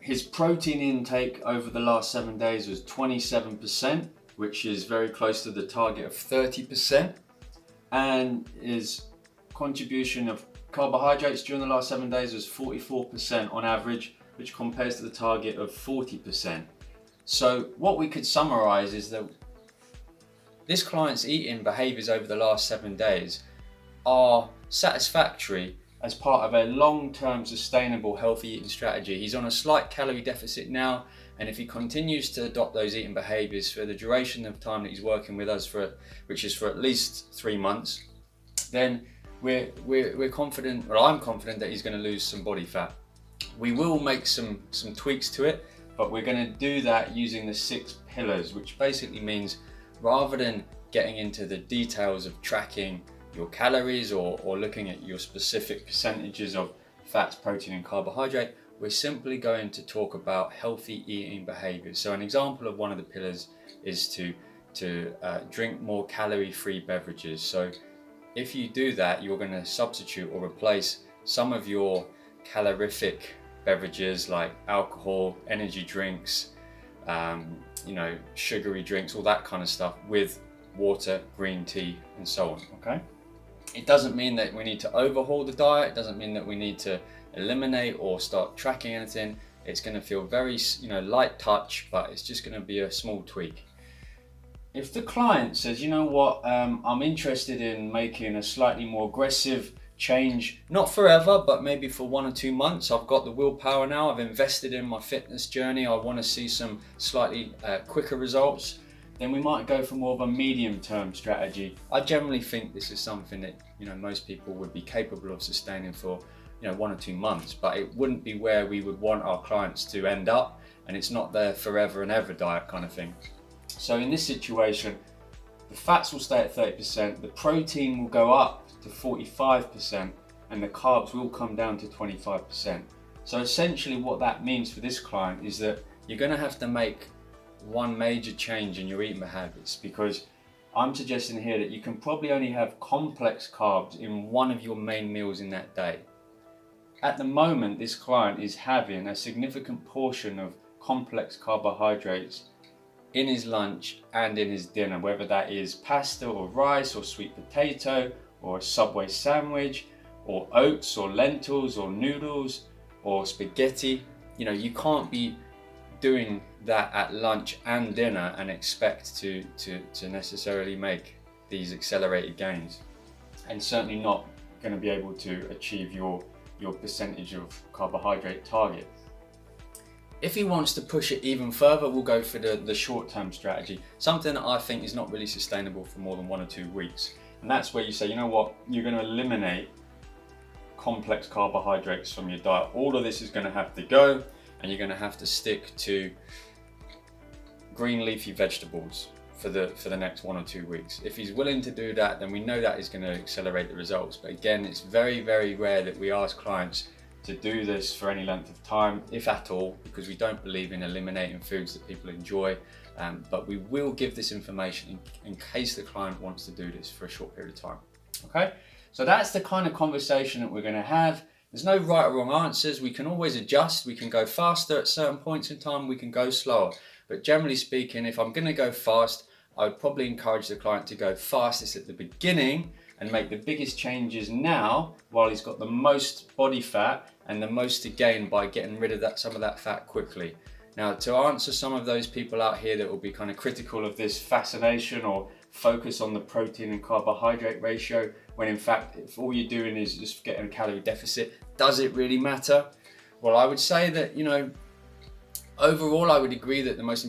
His protein intake over the last 7 days was 27%, which is very close to the target of 30%. And his contribution of carbohydrates during the last 7 days was 44% on average, which compares to the target of 40%. So what we could summarize is that this client's eating behaviors over the last 7 days are satisfactory as part of a long-term sustainable healthy eating strategy. He's on a slight calorie deficit now, and if he continues to adopt those eating behaviors for the duration of time that he's working with us for, which is for at least 3 months, then we're confident, or I'm confident, that he's going to lose some body fat. We will make some tweaks to it, but we're going to do that using the 6 pillars, which basically means rather than getting into the details of tracking your calories or looking at your specific percentages of fats, protein and carbohydrate, we're simply going to talk about healthy eating behaviors. So an example of one of the pillars is to drink more calorie-free beverages. So if you do that, you're going to substitute or replace some of your calorific beverages like alcohol, energy drinks, sugary drinks, all that kind of stuff, with water, green tea and so on. Okay, it doesn't mean that we need to overhaul the diet. It doesn't mean that we need to eliminate or start tracking anything. It's going to feel very light touch, but it's just going to be a small tweak. If the client says, you know what, I'm interested in making a slightly more aggressive change, not forever, but maybe for 1 or 2 months, I've got the willpower now, I've invested in my fitness journey, I want to see some slightly quicker results, then we might go for more of a medium-term strategy. I generally think this is something that most people would be capable of sustaining for 1 or 2 months, but it wouldn't be where we would want our clients to end up, and it's not their forever and ever diet kind of thing. So in this situation, the fats will stay at 30%, the protein will go up to 45%, and the carbs will come down to 25%. So essentially what that means for this client is that you're going to have to make one major change in your eating habits, because I'm suggesting here that you can probably only have complex carbs in one of your main meals in that day. At the moment, this client is having a significant portion of complex carbohydrates in his lunch and in his dinner, whether that is pasta or rice or sweet potato or a Subway sandwich or oats or lentils or noodles or spaghetti. You can't be doing that at lunch and dinner and expect to necessarily make these accelerated gains, and certainly not going to be able to achieve your percentage of carbohydrate target. If he wants to push it even further, we'll go for the short-term strategy, something that I think is not really sustainable for more than 1 or 2 weeks. And that's where you say, you know what, you're going to eliminate complex carbohydrates from your diet. All of this is going to have to go, and you're going to have to stick to green leafy vegetables for the next 1 or 2 weeks. If he's willing to do that, then we know that is going to accelerate the results. But again, it's very, very rare that we ask clients to do this for any length of time, if at all, because we don't believe in eliminating foods that people enjoy. But we will give this information in case the client wants to do this for a short period of time. Okay, so that's the kind of conversation that we're going to have. There's no right or wrong answers. We can always adjust. We can go faster at certain points in time. We can go slower. But generally speaking, if I'm going to go fast, I would probably encourage the client to go fastest at the beginning and make the biggest changes now while he's got the most body fat and the most to gain by getting rid of some of that fat quickly. Now, to answer some of those people out here that will be kind of critical of this fascination or focus on the protein and carbohydrate ratio, when in fact, if all you're doing is just getting a calorie deficit, does it really matter? Well, I would say that, overall, I would agree that the most